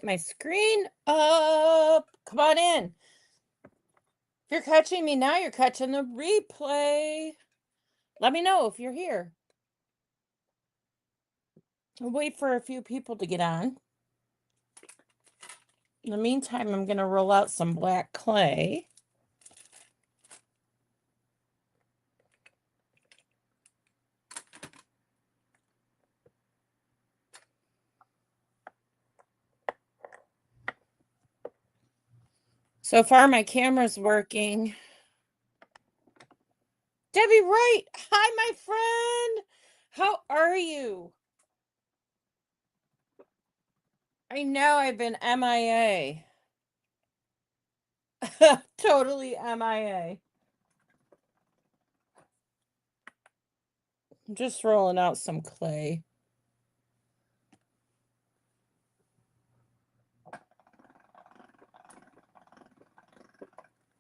my screen up. Come on in. If you're catching me now, you're catching the replay. Let me know if you're here. I'll wait for a few people to get on. In the meantime, I'm going to roll out some black clay. So far, my camera's working. Debbie Wright, hi, my friend. How are you? I know I've been MIA. Totally MIA. I'm just rolling out some clay.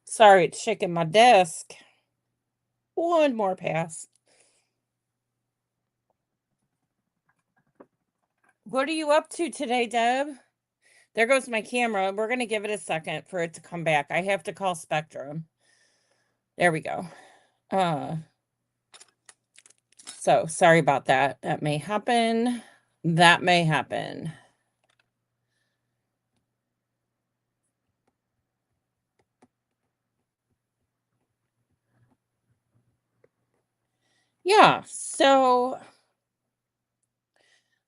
Sorry, it's shaking my desk. One more pass. What are you up to today, Deb? There goes my camera. We're going to give it a second for it to come back. I have to call Spectrum. There we go. So sorry about that. That may happen. That may happen. Yeah, so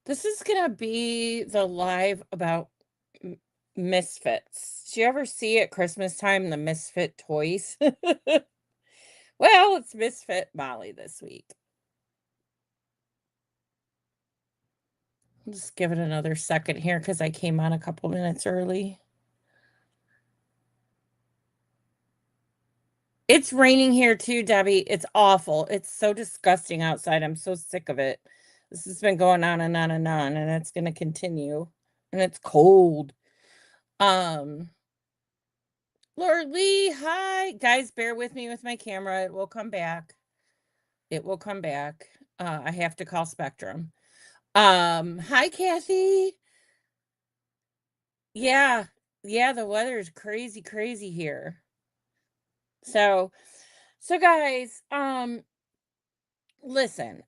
this is going to be the live about misfits. Do you ever see at Christmas time the misfit toys? Well, it's Misfit Molly this week. I'll just give it another second here because I came on a couple minutes early. It's raining here too, Debbie. It's awful. It's so disgusting outside. I'm so sick of it. This has been going on and on and on, and it's going to continue. And it's cold. Laura Lee, hi. Guys, bear with me with my camera. It will come back. It will come back. I have to call Spectrum. Hi, Kathy. Yeah. Yeah, the weather is crazy, crazy here. So guys, listen.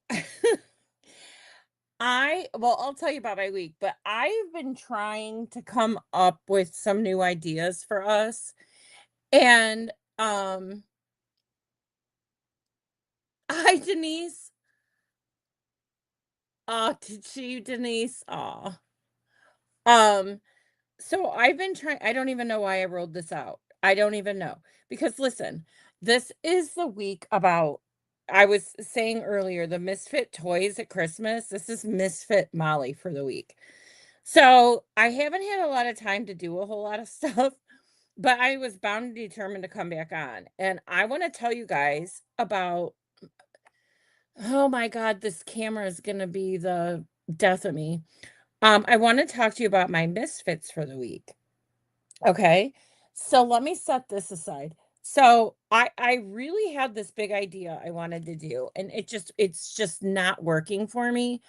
I'll tell you about my week, but I've been trying to come up with some new ideas for us. And hi Denise. Did she, Denise? So I've been trying, I don't even know why I rolled this out. I don't even know. Because listen, this is the week about, I was saying earlier, the misfit toys at Christmas. This is Misfit Molly for the week. So I haven't had a lot of time to do a whole lot of stuff, but I was bound and determined to come back on. And I want to tell you guys about, oh my God, this camera is going to be the death of me. I want to talk to you about my misfits for the week. Okay. So let me set this aside. So I really had this big idea I wanted to do, and it's just not working for me.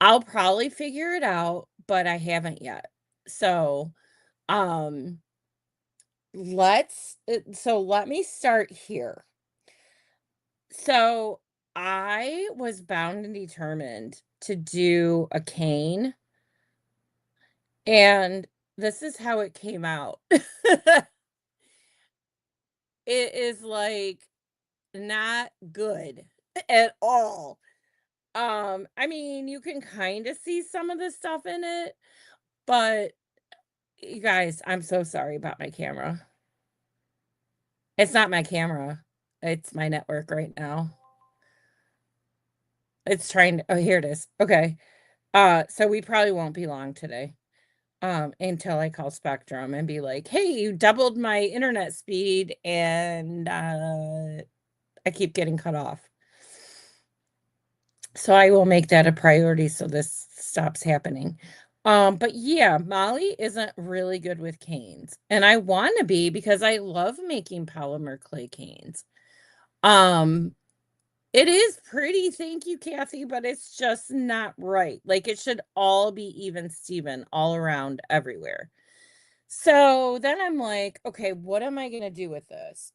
I'll probably figure it out, but I haven't yet. So um let me start here. So I was bound and determined to do a cane, and this is how it came out. It is like not good at all. I mean, you can kind of see some of the stuff in it, but you guys, I'm so sorry about my camera. It's not my camera. It's my network right now. It's trying to, oh, here it is. Okay. So we probably won't be long today. Until I call Spectrum and be like, "Hey, you doubled my internet speed and I keep getting cut off." So I will make that a priority so this stops happening. But yeah, Molly isn't really good with canes. And I want to be because I love making polymer clay canes. Um, It is pretty, thank you, Kathy, but it's just not right. Like, it should all be even Steven all around everywhere. So then I'm like, okay, what am I gonna do with this?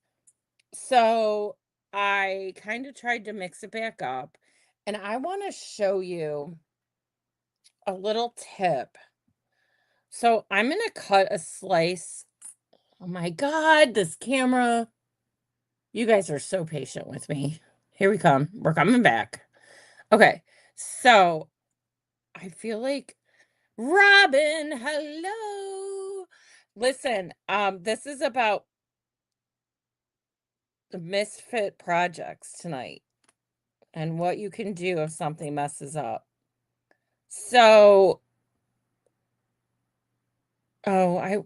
So I kind of tried to mix it back up, and I want to show you a little tip. So I'm gonna cut a slice. Oh my God, this camera. You guys are so patient with me. Here we come. We're coming back. Okay, so I feel like Robin, hello. Listen, this is about the misfit projects tonight and what you can do if something messes up. So, oh, I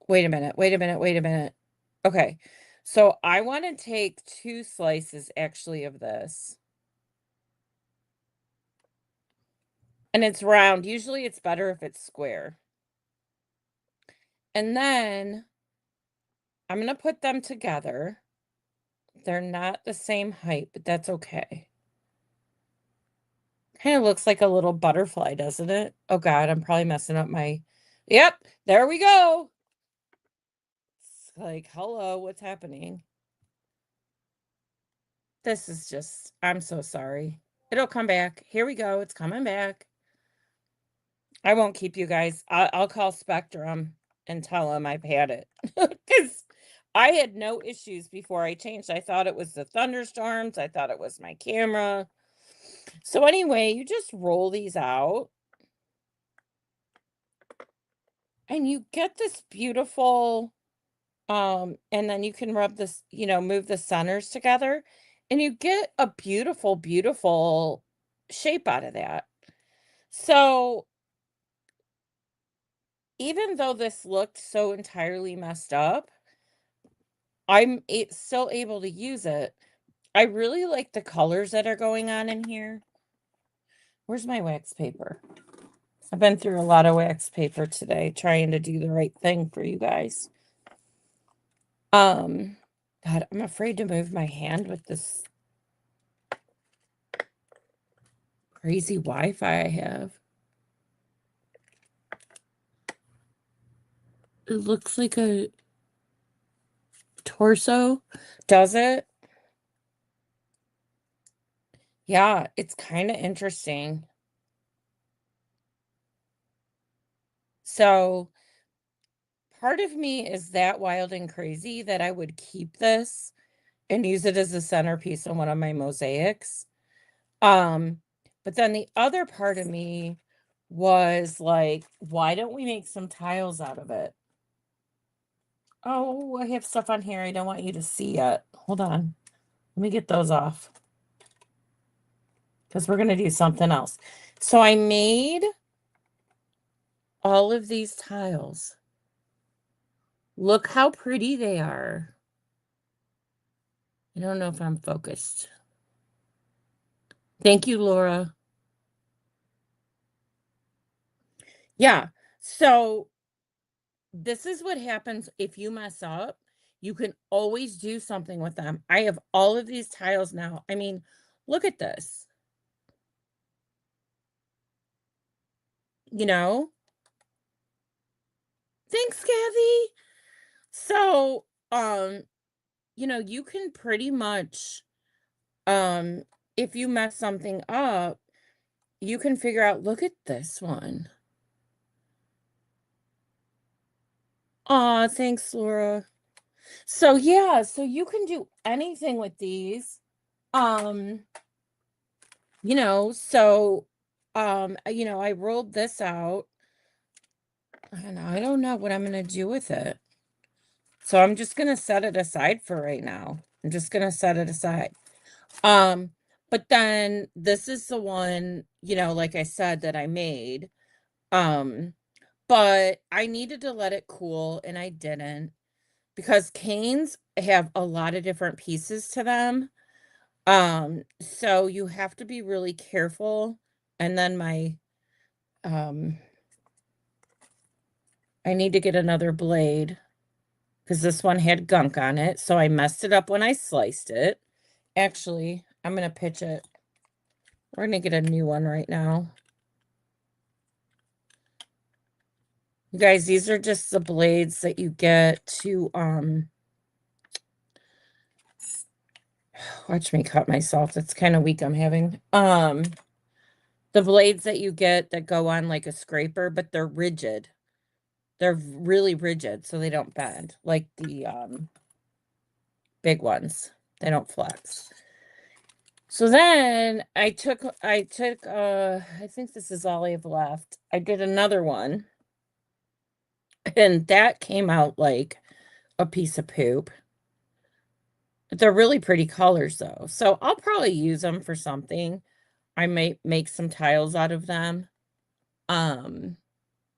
wait a minute, wait a minute, wait a minute. Okay. So I want to take 2 slices actually of this. And it's round. Usually it's better if it's square. And then I'm going to put them together. They're not the same height, but that's okay. Kind of looks like a little butterfly, doesn't it? Oh God, I'm probably messing up my. Yep, there we go. It's like, hello, what's happening? This is just, I'm so sorry. It'll come back. Here we go. It's coming back. I won't keep you guys. I'll call Spectrum and tell them I've had it. Because I had no issues before I changed. I thought it was the thunderstorms. I thought it was my camera. So anyway, you just roll these out. And you get this beautiful, and then you can rub this, move the centers together, and you get a beautiful, beautiful shape out of that. So even though this looked so entirely messed up, still able to use it. I really like the colors that are going on in here. Where's my wax paper? I've been through a lot of wax paper today, trying to do the right thing for you guys. God, I'm afraid to move my hand with this crazy Wi-Fi I have. It looks like a torso. Does it? Yeah, it's kind of interesting. So part of me is that wild and crazy that I would keep this and use it as a centerpiece on one of my mosaics. Um, but then the other part of me was like, why don't we make some tiles out of it? Oh, I have stuff on here I don't want you to see yet. Hold on. Let me get those off. Because we're going to do something else. So I made all of these tiles. Look how pretty they are. I don't know if I'm focused. Thank you, Laura. Yeah. So this is what happens if you mess up. You can always do something with them. I have all of these tiles now. I mean, look at this. You know? Thanks, Kathy. So, you can pretty much, um, if you mess something up, you can figure out, look at this one. Aw, thanks, Laura. So yeah, so you can do anything with these. Um, I rolled this out. And I don't know what I'm gonna do with it. So I'm just gonna set it aside for right now. I'm just gonna set it aside. Um, but then this is the one, like I said, that I made. But I needed to let it cool and I didn't because canes have a lot of different pieces to them. So you have to be really careful. And then I need to get another blade because this one had gunk on it. So I messed it up when I sliced it. Actually, I'm going to pitch it. We're going to get a new one right now. You guys, these are just the blades that you get to, watch me cut myself. That's kind of weak I'm having. The blades that you get that go on like a scraper, but they're rigid. They're really rigid, so they don't bend like the big ones. They don't flex. So then I took I think this is all I have left. I did another one, and that came out like a piece of poop. They're really pretty colors though. So I'll probably use them for something. I might make some tiles out of them. Um,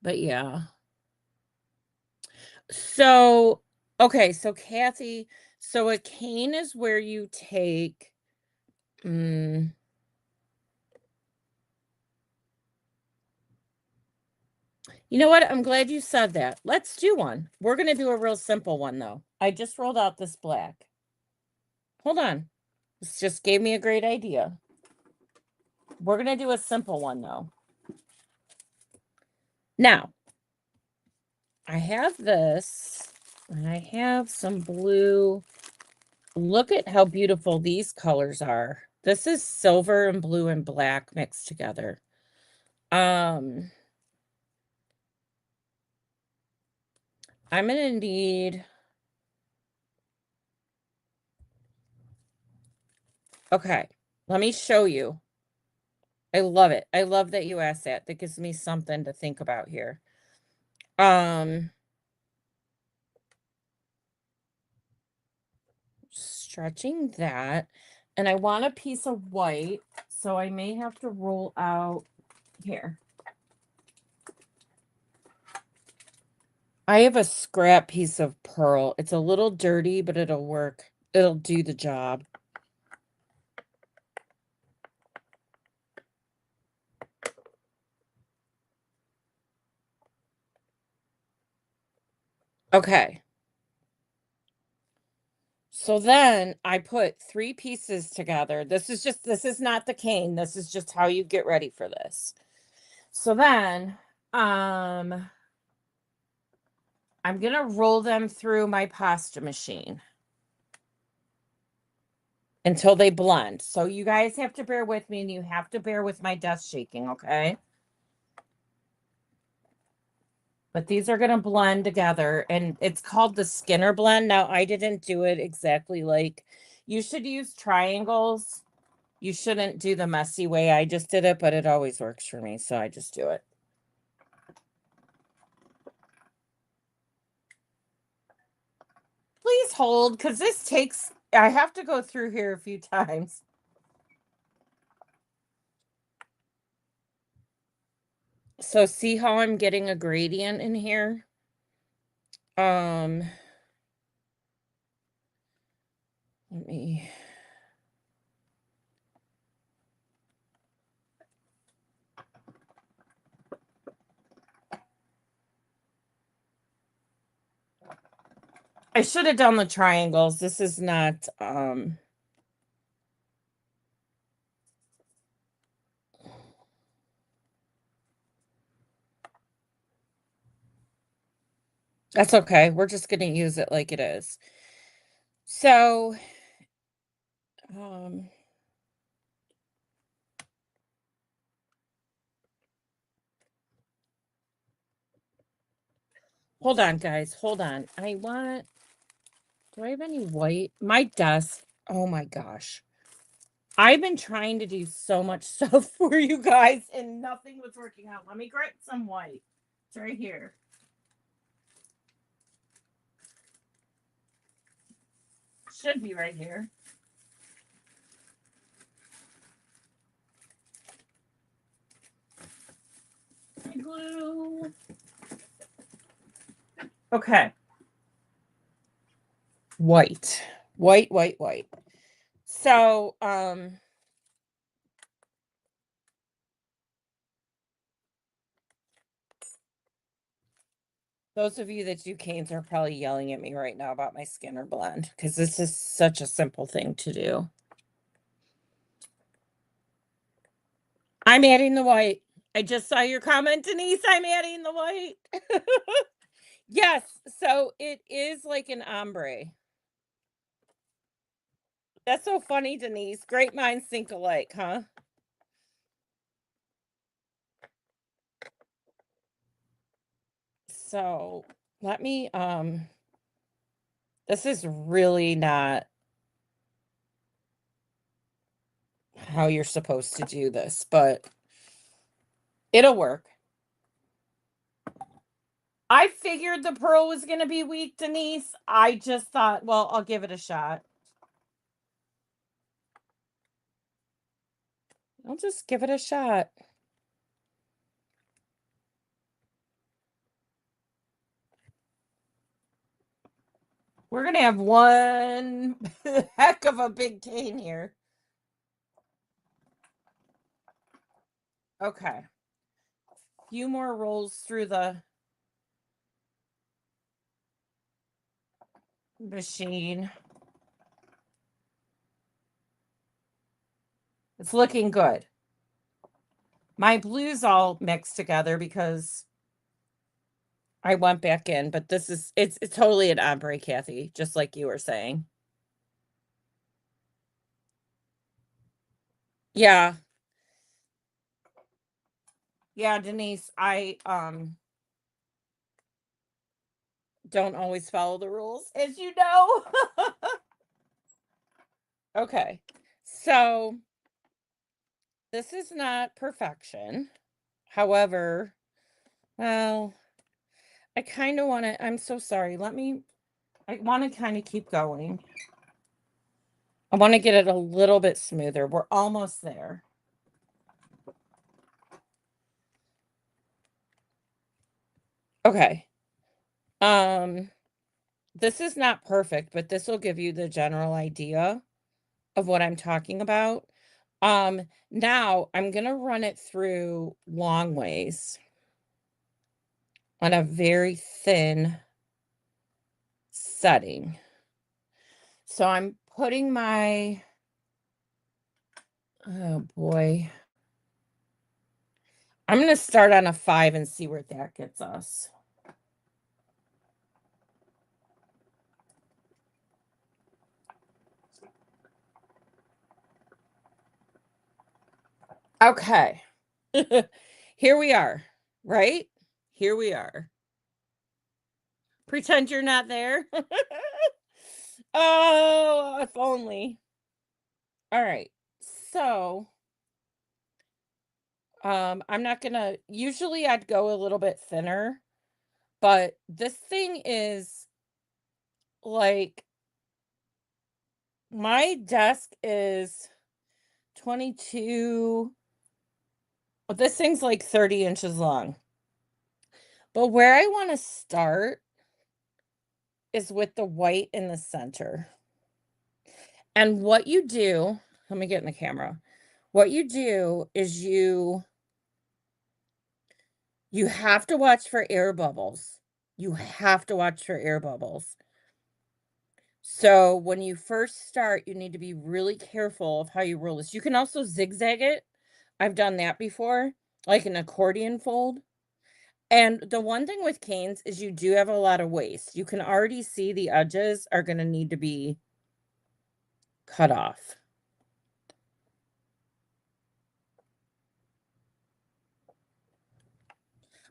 but yeah. So, okay, so Kathy, so a cane is where you take, mm, you know what? I'm glad you said that. Let's do one. We're going to do a real simple one, though. I just rolled out this black. Hold on. This just gave me a great idea. We're going to do a simple one, though. Now, I have this, and I have some blue. Look at how beautiful these colors are. This is silver and blue and black mixed together. I'm going to need, okay, let me show you. I love it. I love that you asked that. That gives me something to think about here. Stretching that, and I want a piece of white, so I may have to roll out here. I have a scrap piece of pearl. It's a little dirty, but it'll work. It'll do the job. Okay. So then I put 3 pieces together. This is not the cane. This is just how you get ready for this. So then, I'm going to roll them through my pasta machine until they blend. So you guys have to bear with me, and you have to bear with my desk shaking, okay? But these are going to blend together, and it's called the Skinner blend. Now, I didn't do it exactly like you should use triangles. You shouldn't do the messy way I just did it, but it always works for me, so I just do it. Please hold, because this takes, I have to go through here a few times. So see how I'm getting a gradient in here? Let me, I should have done the triangles. This is not, that's okay. We're just going to use it like it is. So, um, hold on, guys. Hold on. Do I have any white? My desk. Oh my gosh. I've been trying to do so much stuff for you guys, and nothing was working out. Let me grab some white. It's right here. Should be right here. Glue. Okay. White. White, white, white. So, those of you that do canes are probably yelling at me right now about my Skinner blend, because this is such a simple thing to do. I'm adding the white. I just saw your comment, Denise. I'm adding the white. Yes, so it is like an ombre. That's so funny, Denise. Great minds think alike, huh? So let me this is really not how you're supposed to do this, but it'll work. I figured the pearl was gonna be weak, Denise. I just thought, well, I'll give it a shot. I'll just give it a shot. We're gonna have one heck of a big cane here. Okay. Few more rolls through the machine. It's looking good. My blues all mixed together because I went back in, but this is it's totally an ombre, Kathy, just like you were saying. Yeah. Yeah, Denise, I don't always follow the rules, as you know. Okay. So this is not perfection. However, well, I kind of want to, I'm so sorry. I want to kind of keep going. I want to get it a little bit smoother. We're almost there. Okay. Um, this is not perfect, but this will give you the general idea of what I'm talking about. Now I'm gonna run it through long ways on a very thin setting. So I'm putting my, oh boy. I'm gonna start on a 5 and see where that gets us. Okay. Here we are, right? Here we are. Pretend you're not there. Oh, if only. All right. So, I'm not gonna usually I'd go a little bit thinner, but this thing is like my desk is 22. This thing's like 30 inches long. But where I want to start is with the white in the center. And what you do, let me get in the camera. What you do is you have to watch for air bubbles. You have to watch for air bubbles. So when you first start, you need to be really careful of how you roll this. You can also zigzag it. I've done that before, like an accordion fold. And the one thing with canes is you do have a lot of waste. You can already see the edges are going to need to be cut off.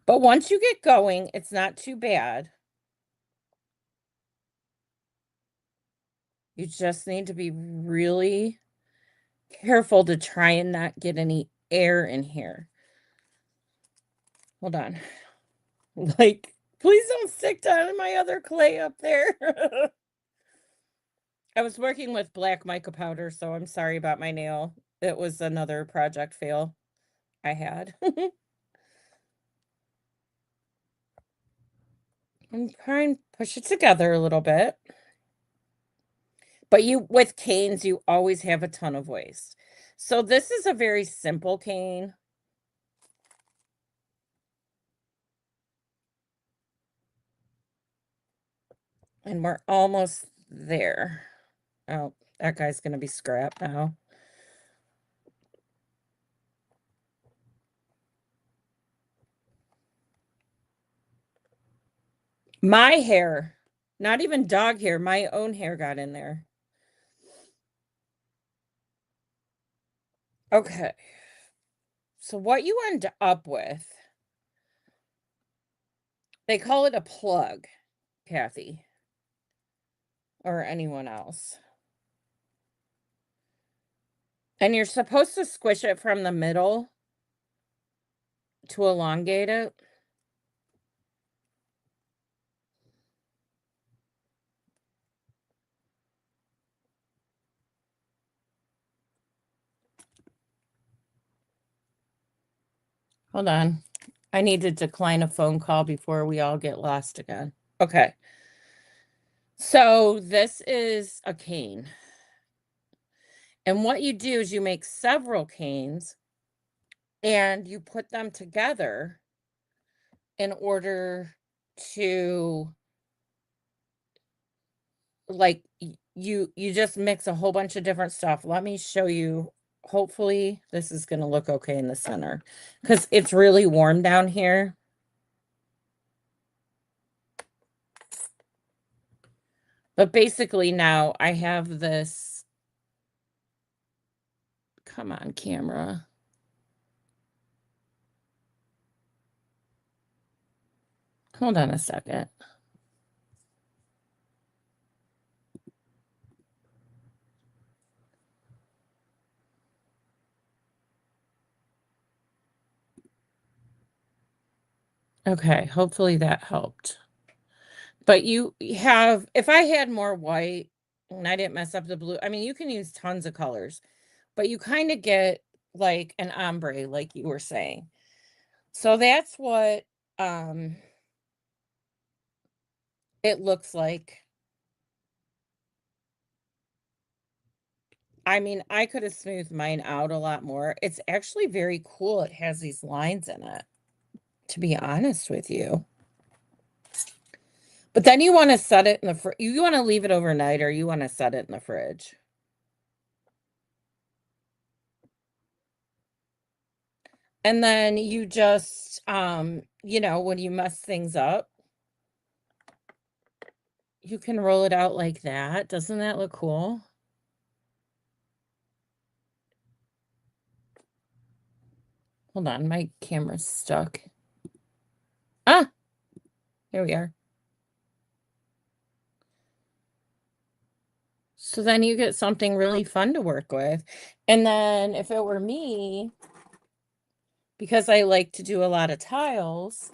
But once you get going, it's not too bad. You just need to be really careful to try and not get any air in here. Hold on. Like, please don't stick to my other clay up there. I was working with black mica powder, so I'm sorry about my nail. It was another project fail I had. And try and push it together a little bit. But you with canes, you always have a ton of waste. So this is a very simple cane. And we're almost there. Oh, that guy's gonna be scrapped now. My hair, not even dog hair, my own hair got in there. Okay. So what you end up with, they call it a plug, Kathy, or anyone else. And you're supposed to squish it from the middle to elongate it. Hold on. I need to decline a phone call before we all get lost again. Okay. So this is a cane. And what you do is you make several canes and you put them together in order to like you just mix a whole bunch of different stuff. Let me show you. Hopefully this is going to look okay in the center because it's really warm down here. But basically now I have this. Come on, camera. Hold on a second. Okay, hopefully that helped. But you have, if I had more white and I didn't mess up the blue, I mean, you can use tons of colors, but you kind of get like an ombre, like you were saying. So that's what um it looks like. I mean, I could have smoothed mine out a lot more. It's actually very cool. It has these lines in it, to be honest with you. But then you want to set it in the you want to leave it overnight or you want to set it in the fridge. And then you just when you mess things up, you can roll it out like that. Doesn't that look cool? Hold on, my camera's stuck. Ah, here we are. So then you get something really fun to work with. And then if it were me, because I like to do a lot of tiles,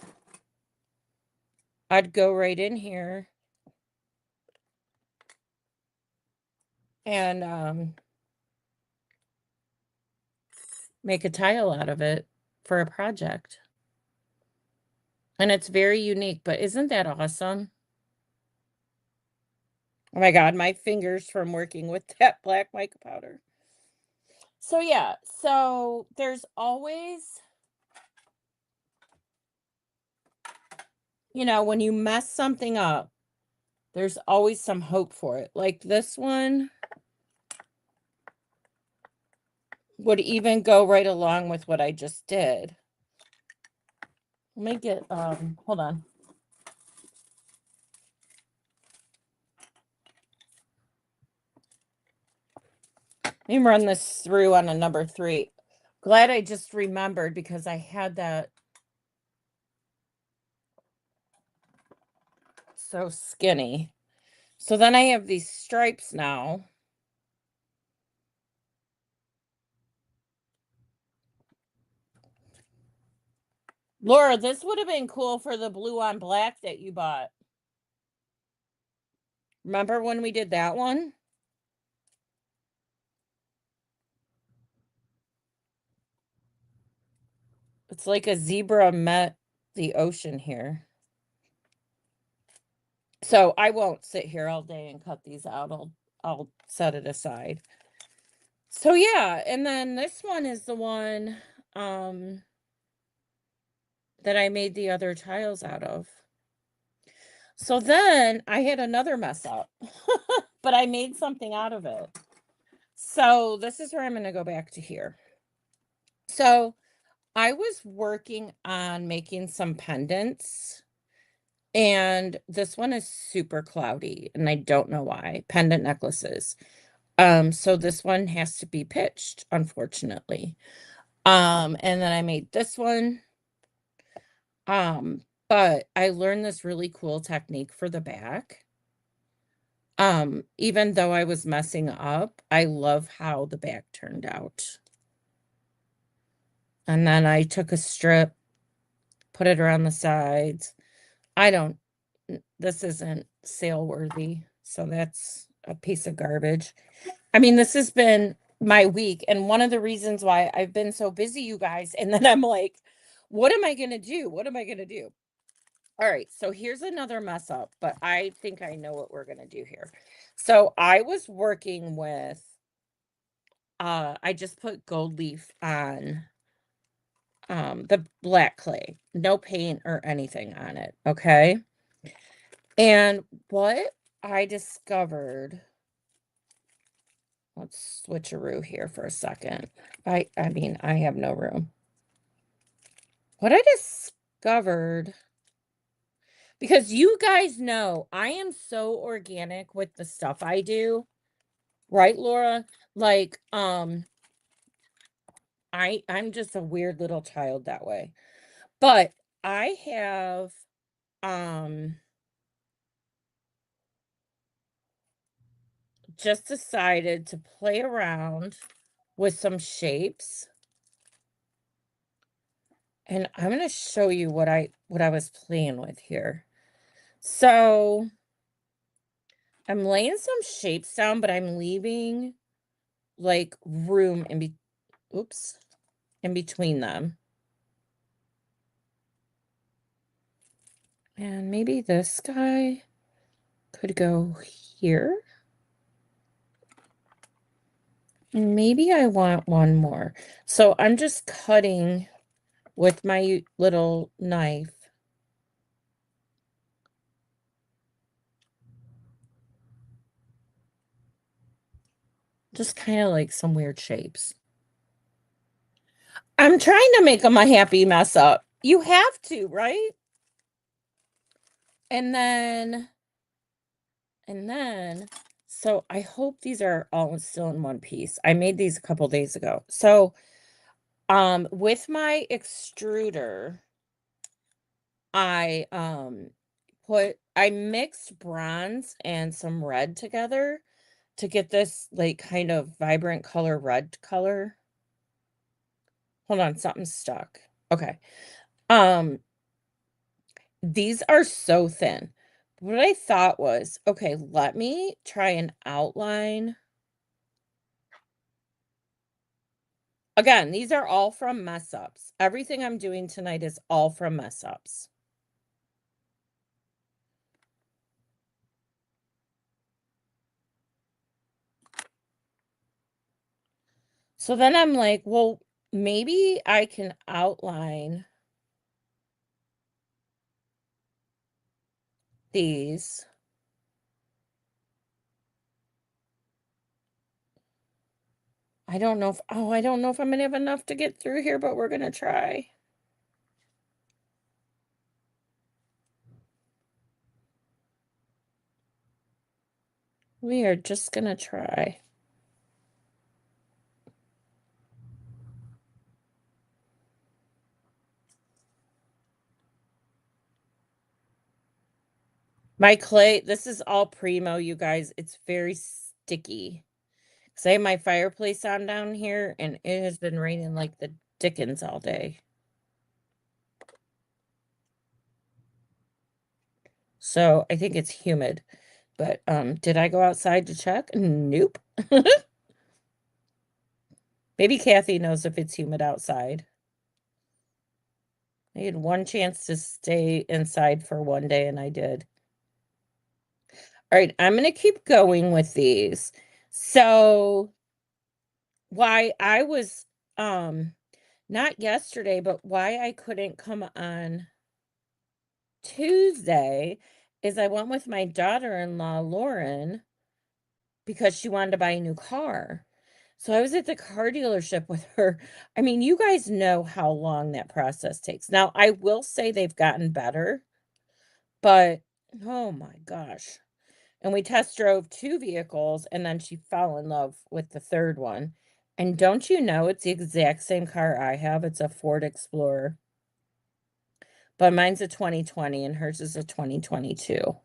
I'd go right in here and make a tile out of it for a project. And it's very unique, but isn't that awesome? Oh my God, my fingers from working with that black mica powder. So yeah, so there's always, when you mess something up, there's always some hope for it. Like this one would even go right along with what I just did. Let me get, hold on. Let me run this through on a number 3. Glad I just remembered because I had that so skinny. So then I have these stripes now. Laura, this would have been cool for the blue on black that you bought. Remember when we did that one? It's like a zebra met the ocean here. So I won't sit here all day and cut these out. I'll set it aside. So yeah, and then this one is the one that I made the other tiles out of. So then I had another mess up, but I made something out of it. So this is where I'm going to go back to here. So I was working on making some pendants And this one is super cloudy, and I don't know why. Pendant necklaces. So this one has to be pitched, unfortunately. And then I made this one. But I learned this really cool technique for the back. Even though I was messing up, I love how the back turned out. And then I took a strip, put it around the sides. I don't, this isn't sale worthy, so that's a piece of garbage. I mean, this has been my week, and one of the reasons why I've been so busy, you guys, and then I'm like, what am I going to do? What am I going to do? All right, so here's another mess up, but I think I know what we're going to do here. So I was working with, I just put gold leaf on the black clay, no paint or anything on it, okay? And what I discovered, let's switcheroo here for a second. I mean, I have no room. What I discovered, because you guys know I am so organic with the stuff I do, right, Laura? Like, I'm just a weird little child that way. But I have um just decided to play around with some shapes, and I'm going to show you what I was playing with here. So I'm laying some shapes down, but I'm leaving like room oops, in between them. And maybe this guy could go here. Maybe I want one more. So I'm just cutting with my little knife. Just kind of like some weird shapes. I'm trying to make them a happy mess up. You have to, right? And then, and then, so I hope these are all still in one piece. I made these a couple days ago. So, with my extruder, I mixed bronze and some red together to get this like kind of vibrant color, red color. Hold on, something's stuck. Okay. Um, these are so thin. What I thought was, okay, let me try an outline. Again, these are all from mess ups. Everything I'm doing tonight is all from mess ups. So then I'm like, well, maybe I can outline these. I don't know if, oh, I don't know if I'm gonna have enough to get through here, but we're gonna try. We are just gonna try. My clay, this is all primo, you guys. It's very sticky. Because I have my fireplace on down here, and it has been raining like the dickens all day. So I think it's humid. But did I go outside to check? Nope. Maybe Kathy knows if it's humid outside. I had one chance to stay inside for one day, and I did. All right, I'm gonna keep going with these. So why I was not yesterday, but why I couldn't come on Tuesday is I went with my daughter-in-law, Lauren, because she wanted to buy a new car. So I was at the car dealership with her. I mean, you guys know how long that process takes. Now, I will say they've gotten better. But oh my gosh. And we test drove 2 vehicles, and then she fell in love with the 3rd one. And don't you know it's the exact same car I have? It's a Ford Explorer, but mine's a 2020 and hers is a 2022.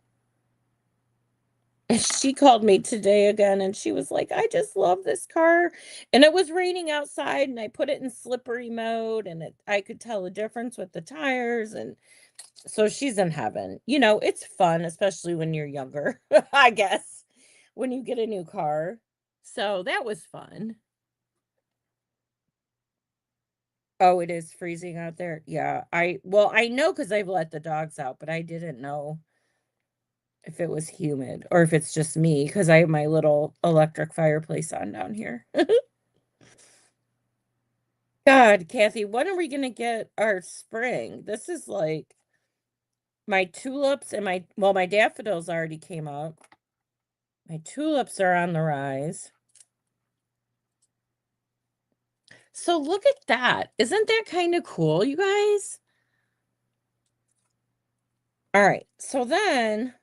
And she called me today again and she was like, "I just love this car." And it was raining outside and I put it in slippery mode and I could tell the difference with the tires, and so she's in heaven. It's fun, especially when you're younger, I guess, when you get a new car. So that was fun. Oh, it is freezing out there. Yeah. I know because I've let the dogs out, but I didn't know if it was humid or if it's just me because I have my little electric fireplace on down here. God, Kathy, when are we gonna get our spring? This is like my tulips and my daffodils already came up. My tulips are on the rise. So look at that. Isn't that kind of cool, you guys? All right. So then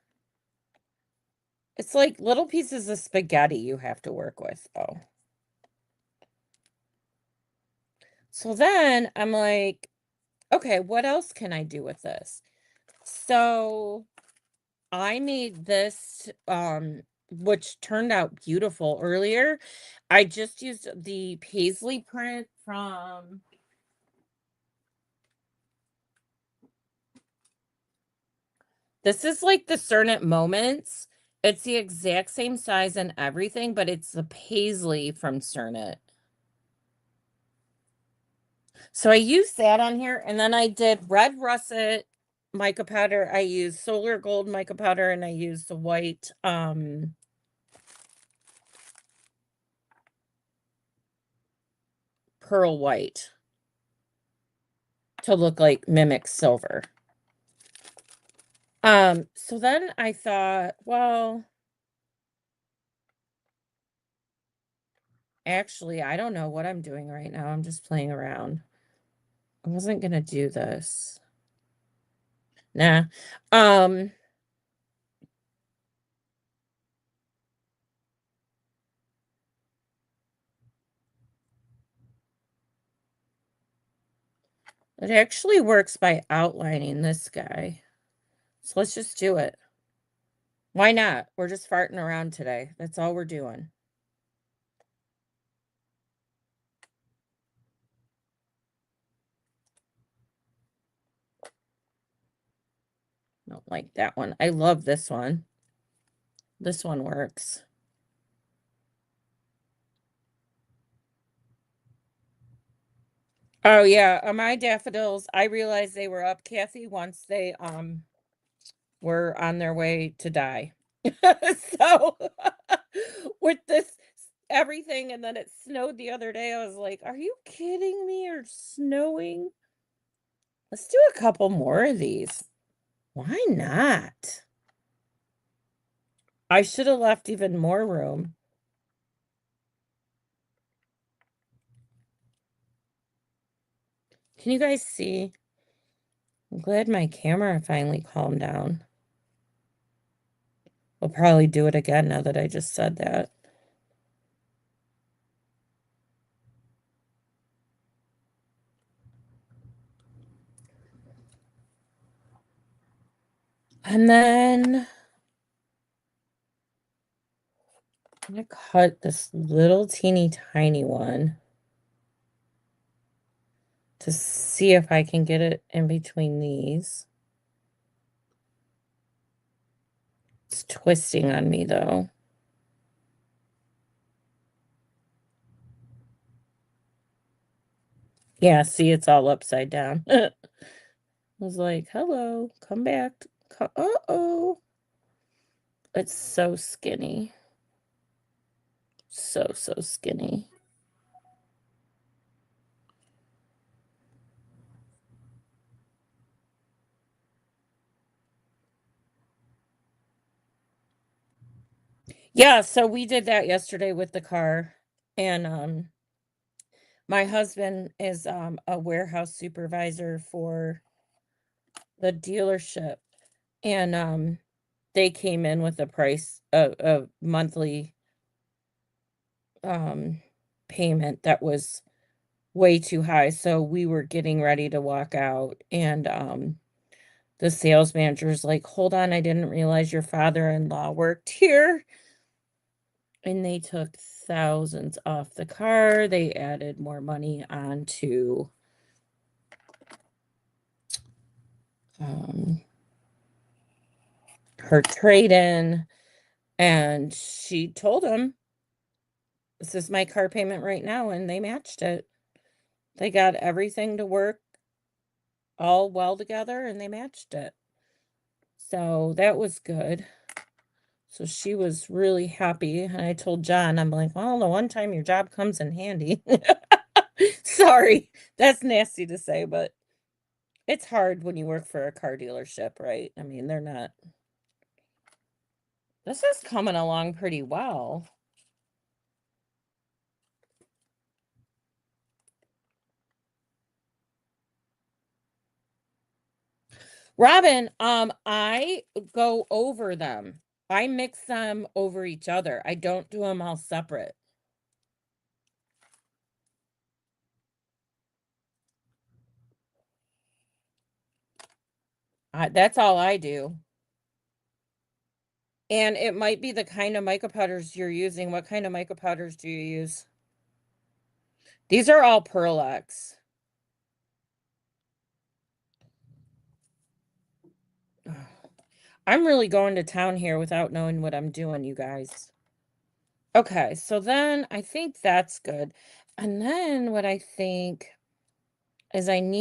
it's like little pieces of spaghetti you have to work with. Oh. So then I'm like, okay, what else can I do with this? So I made this, which turned out beautiful earlier. I just used the paisley print from this is like the Cernet Moments. It's the exact same size and everything, but it's the paisley from Cernet. So I used that on here, and then I did red russet mica powder. I used solar gold mica powder, and I used the white, pearl white to look like mimic silver. So then I thought, well, actually, I don't know what I'm doing right now. I'm just playing around. I wasn't gonna do this. Nah. Um, it actually works by outlining this guy. So let's just do it. Why not? We're just farting around today. That's all we're doing. Don't like that one. I love this one. This one works. Oh yeah, my daffodils, I realized they were up, Kathy, once they were on their way to die. So with this everything, and then it snowed the other day, I was like, "Are you kidding me? Or snowing?" Let's do a couple more of these. Why not? I should have left even more room. Can you guys see? I'm glad my camera finally calmed down. We'll probably do it again now that I just said that. And then I'm gonna cut this little teeny tiny one to see if I can get it in between these. It's twisting on me though. Yeah, see, it's all upside down. I was like, hello, come back. Uh-oh. It's so skinny. So, so skinny. Yeah, so we did that yesterday with the car. And my husband is a warehouse supervisor for the dealership. and they came in with a price a monthly um payment that was way too high. So we were getting ready to walk out, and the sales manager's like, "Hold on, I didn't realize your father-in-law worked here." And they took thousands off the car. They added more money onto um, her trade-in, and she told him, "This is my car payment right now," and they matched it. They got everything to work all well together, and they matched it. So that was good. So she was really happy, and I told John, I'm like, "Well, the one time your job comes in handy." Sorry, that's nasty to say, but it's hard when you work for a car dealership, right? I mean, they're not. This is coming along pretty well. Robin, I go over them. I mix them over each other. I don't do them all separate. That's all I do. And it might be the kind of mica powders you're using. What kind of mica powders do you use? These are all Pearl-X. I'm really going to town here without knowing what I'm doing, you guys. Okay, so then I think that's good. And then what I think is I'm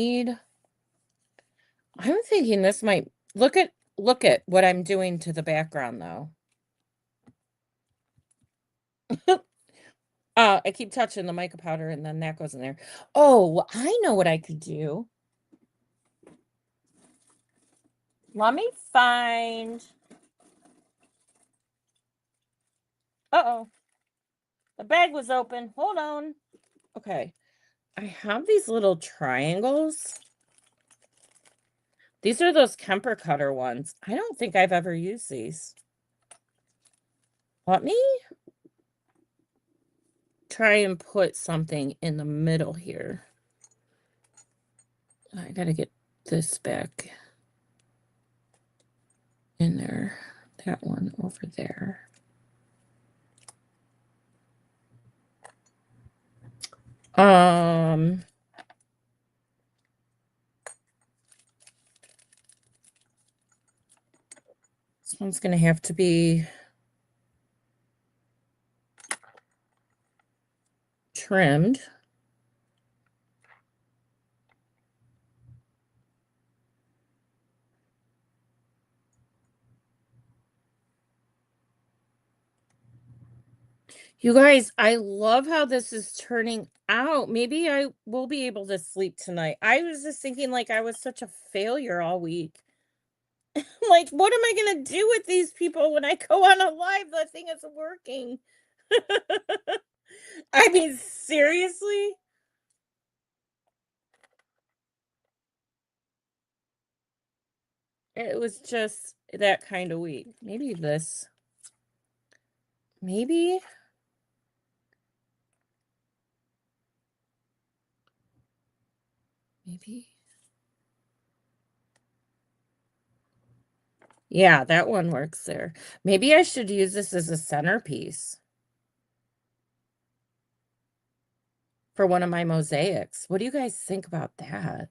thinking this might look at what I'm doing to the background though. I keep touching the mica powder and then that goes in there. Oh, I know what I could do. Let me find. Uh-oh. The bag was open. Hold on. Okay. I have these little triangles. These are those Kemper cutter ones. I don't think I've ever used these. Let me try and put something in the middle here. I gotta get this back in there. That one over there. Um, this one's gonna have to be trimmed. You guys, I love how this is turning out. Maybe I will be able to sleep tonight. I was just thinking like I was such a failure all week. Like, what am I gonna do with these people when I go on a live? The thing is working. I mean, seriously? It was just that kind of week. Maybe this. Maybe. Maybe. Yeah, that one works there. Maybe I should use this as a centerpiece for one of my mosaics. What do you guys think about that?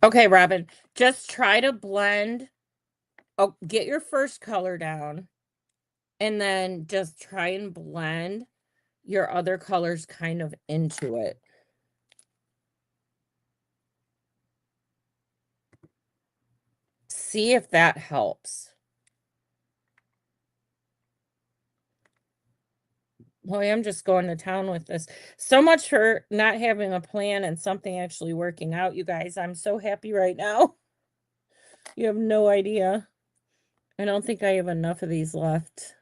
Okay, Robin, just try to blend. Oh, get your first color down and then just try and blend your other colors kind of into it. See if that helps. Well, I am just going to town with this. So much for not having a plan and something actually working out, you guys. I'm so happy right now. You have no idea. I don't think I have enough of these left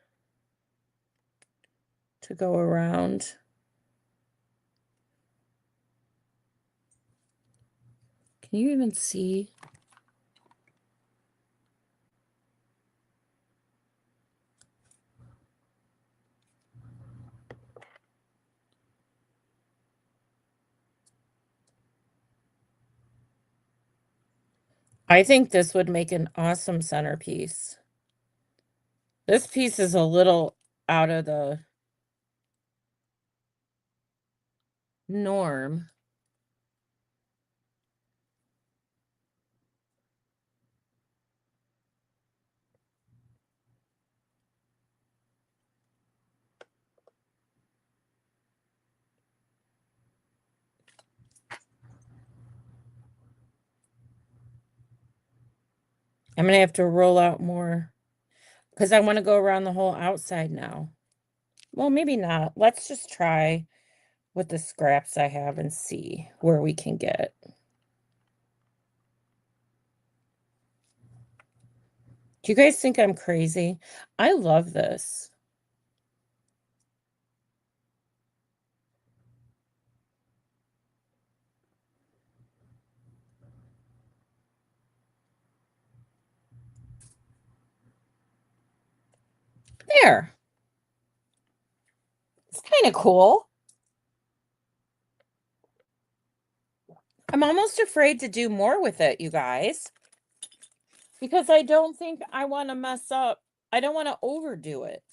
to go around. Can you even see? I think this would make an awesome centerpiece. This piece is a little out of the norm. I'm gonna have to roll out more because I want to go around the whole outside now. Well, maybe not. Let's just try with the scraps I have and see where we can get. Do you guys think I'm crazy? I love this. There. It's kind of cool. I'm almost afraid to do more with it, you guys, because I don't think I want to mess up. I don't want to overdo it.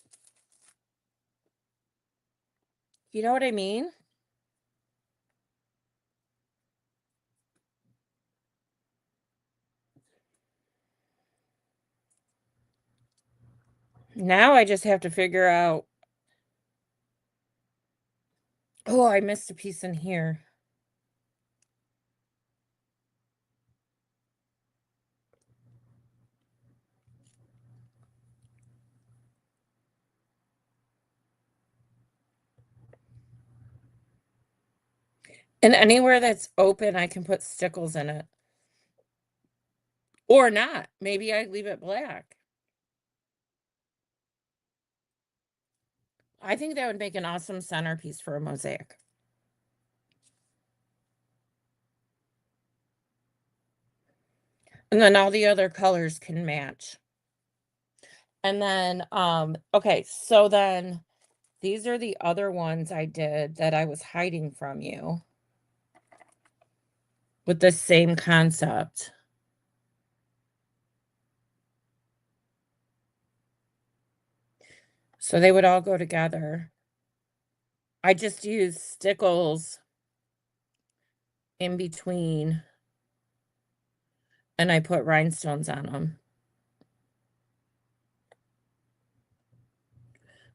You know what I mean? Now I just have to figure out. Oh, I missed a piece in here. And anywhere that's open, I can put stickles in it. Or not. Maybe I leave it black. I think that would make an awesome centerpiece for a mosaic. And then all the other colors can match. And then, okay, so then these are the other ones I did that I was hiding from you with the same concept. So they would all go together. I just used stickles in between and I put rhinestones on them.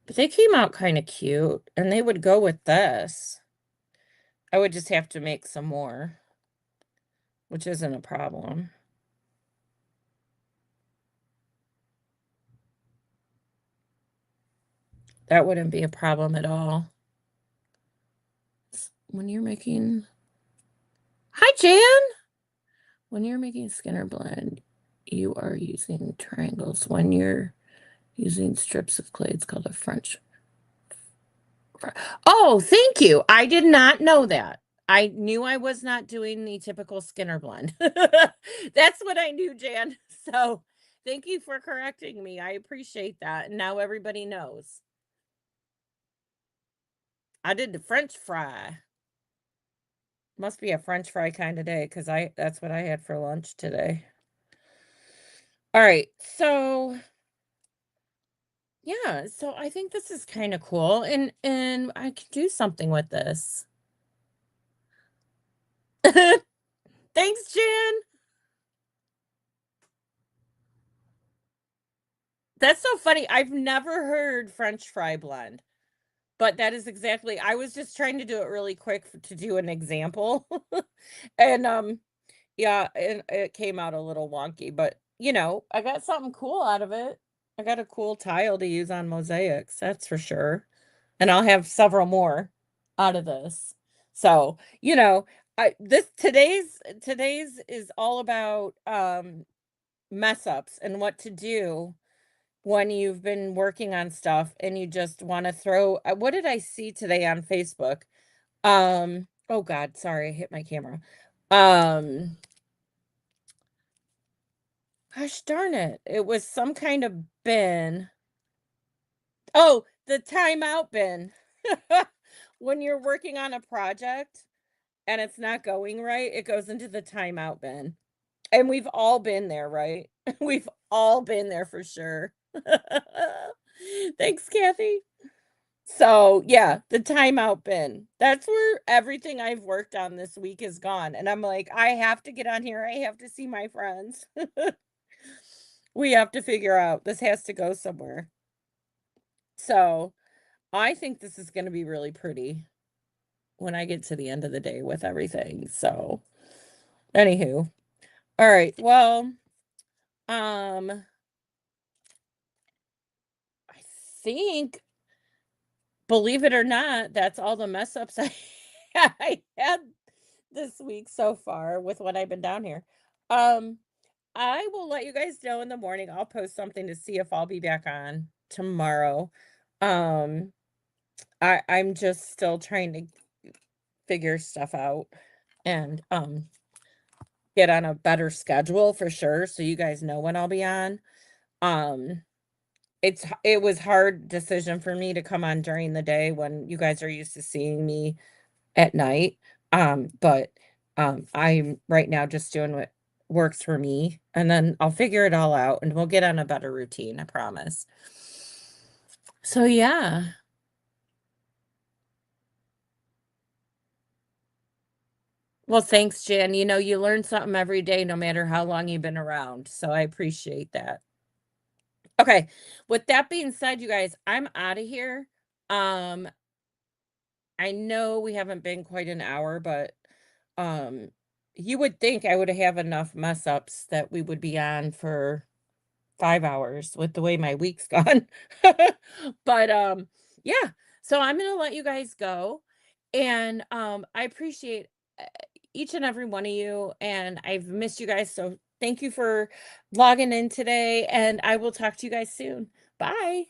But they came out kind of cute and they would go with this. I would just have to make some more, which isn't a problem. That wouldn't be a problem at all. When you're making... Hi, Jan! When you're making Skinner blend, you are using triangles. When you're using strips of clay, it's called a French. Oh, thank you. I did not know that. I knew I was not doing the typical Skinner blend. That's what I knew, Jan. So thank you for correcting me. I appreciate that. And now everybody knows. I did the French fry. Must be a French fry kind of day because that's what I had for lunch today. All right. So yeah, so I think this is kind of cool and I could do something with this. Thanks, Jan. That's so funny. I've never heard French fry blend, but that is exactly I was just trying to do it really quick to do an example. And yeah, and it came out a little wonky, but I got something cool out of it. I got a cool tile to use on mosaics, that's for sure. and I'll have several more out of this. So, you know, I this today's is all about mess ups and what to do when you've been working on stuff and you just want to throw what did I see today on Facebook? Oh God, sorry, I hit my camera. Um, Gosh darn it. It was some kind of bin. Oh, the timeout bin. When you're working on a project and it's not going right, it goes into the timeout bin. And we've all been there, right? We've all been there for sure. Thanks, Kathy. So, yeah, the timeout bin. That's where everything I've worked on this week is gone. And I'm like, I have to get on here. I have to see my friends. We have to figure out this has to go somewhere. So, I think this is going to be really pretty when I get to the end of the day with everything. So, anywho, all right. Well, um, I think, believe it or not, that's all the mess ups I had this week so far with what I've been down here. Um, I will let you guys know in the morning. I'll post something to see if I'll be back on tomorrow. Um, I'm just still trying to figure stuff out and get on a better schedule for sure so you guys know when I'll be on. Um it was hard decision for me to come on during the day when you guys are used to seeing me at night. But I'm right now just doing what works for me and then I'll figure it all out and we'll get on a better routine, I promise. So yeah. Well, thanks, Jan. You know, you learn something every day, no matter how long you've been around. So I appreciate that. Okay. With that being said, you guys, I'm out of here. Um, I know we haven't been quite an hour, but um, you would think I would have enough mess ups that we would be on for 5 hours with the way my week's gone. But yeah. So I'm gonna let you guys go. And I appreciate each and every one of you, and I've missed you guys. So thank you for logging in today, and I will talk to you guys soon. Bye.